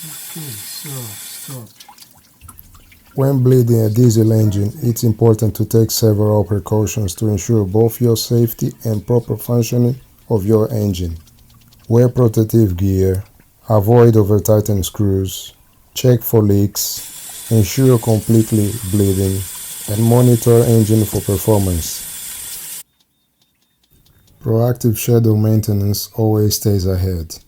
Okay, so stop. When bleeding a diesel engine, it's important to take several precautions to ensure both your safety and proper functioning of your engine. Wear protective gear, avoid over-tightened screws, check for leaks, ensure completely bleeding, and monitor engine for performance. Proactive schedule maintenance always stays ahead.